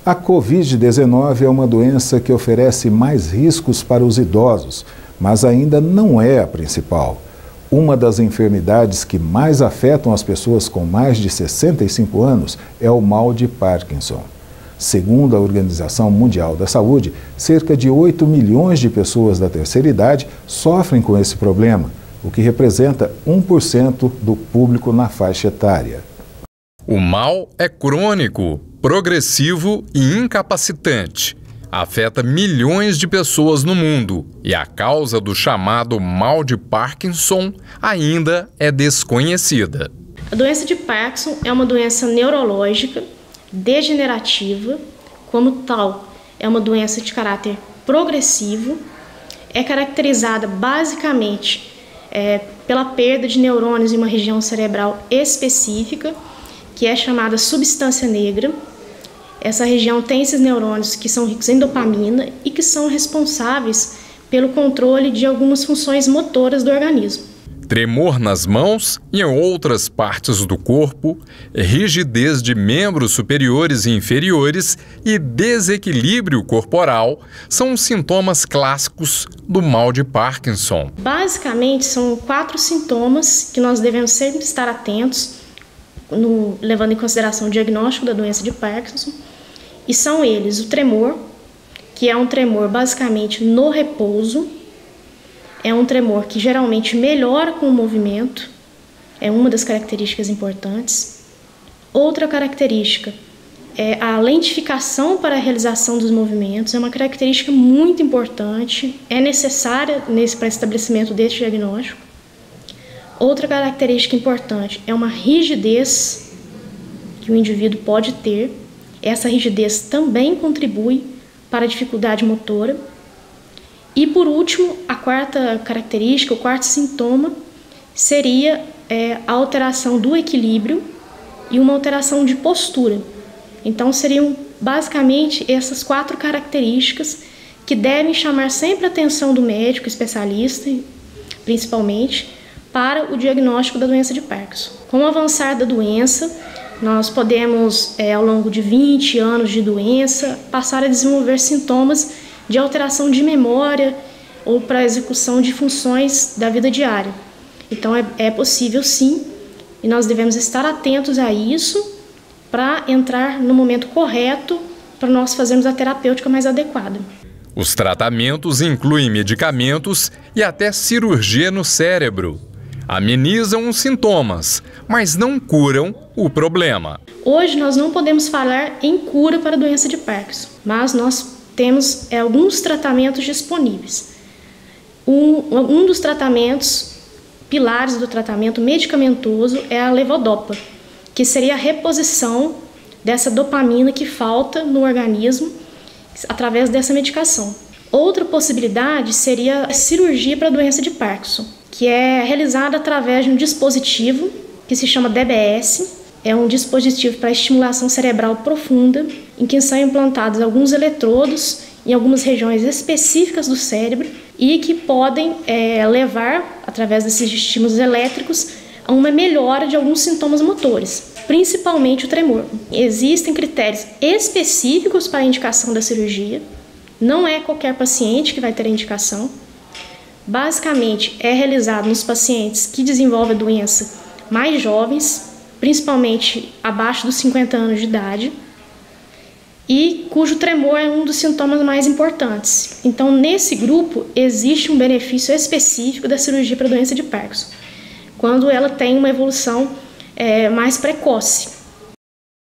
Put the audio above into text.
A Covid-19 é uma doença que oferece mais riscos para os idosos, mas ainda não é a principal. Uma das enfermidades que mais afetam as pessoas com mais de 65 anos é o mal de Parkinson. Segundo a Organização Mundial da Saúde, cerca de 8 milhões de pessoas da terceira idade sofrem com esse problema, o que representa 1% do público na faixa etária. O mal é crônico, progressivo e incapacitante. Afeta milhões de pessoas no mundo e a causa do chamado mal de Parkinson ainda é desconhecida. A doença de Parkinson é uma doença neurológica, degenerativa, como tal, é uma doença de caráter progressivo, é caracterizada basicamente pela perda de neurônios em uma região cerebral específica, que é chamada substância negra. Essa região tem esses neurônios que são ricos em dopamina e que são responsáveis pelo controle de algumas funções motoras do organismo. Tremor nas mãos e em outras partes do corpo, rigidez de membros superiores e inferiores e desequilíbrio corporal são os sintomas clássicos do mal de Parkinson. Basicamente, são 4 sintomas que nós devemos sempre estar atentos, levando em consideração o diagnóstico da doença de Parkinson. E são eles o tremor, que é um tremor basicamente no repouso, é um tremor que geralmente melhora com o movimento, é uma das características importantes. Outra característica é a lentificação para a realização dos movimentos, é uma característica muito importante, é necessária para estabelecimento desse diagnóstico. Outra característica importante é uma rigidez que o indivíduo pode ter. Essa rigidez também contribui para a dificuldade motora. E, por último, a quarta característica, o quarto sintoma, seria a alteração do equilíbrio e uma alteração de postura. Então, seriam basicamente essas 4 características que devem chamar sempre a atenção do médico especialista, principalmente, para o diagnóstico da doença de Parkinson. Com o avançar da doença, nós podemos, ao longo de 20 anos de doença, passar a desenvolver sintomas de alteração de memória ou para a execução de funções da vida diária. Então, é possível sim, e nós devemos estar atentos a isso para entrar no momento correto para nós fazermos a terapêutica mais adequada. Os tratamentos incluem medicamentos e até cirurgia no cérebro. Amenizam os sintomas, mas não curam o problema. Hoje nós não podemos falar em cura para a doença de Parkinson, mas nós temos alguns tratamentos disponíveis. Um dos tratamentos, pilares do tratamento medicamentoso, é a levodopa, que seria a reposição dessa dopamina que falta no organismo através dessa medicação. Outra possibilidade seria a cirurgia para a doença de Parkinson, que é realizada através de um dispositivo que se chama DBS. É um dispositivo para estimulação cerebral profunda, em que são implantados alguns eletrodos em algumas regiões específicas do cérebro e que podem levar, através desses estímulos elétricos, a uma melhora de alguns sintomas motores, principalmente o tremor. Existem critérios específicos para a indicação da cirurgia, não é qualquer paciente que vai ter a indicação. Basicamente, é realizado nos pacientes que desenvolvem a doença mais jovens, principalmente abaixo dos 50 anos de idade, e cujo tremor é um dos sintomas mais importantes. Então, nesse grupo, existe um benefício específico da cirurgia para a doença de Parkinson, quando ela tem uma evolução mais precoce.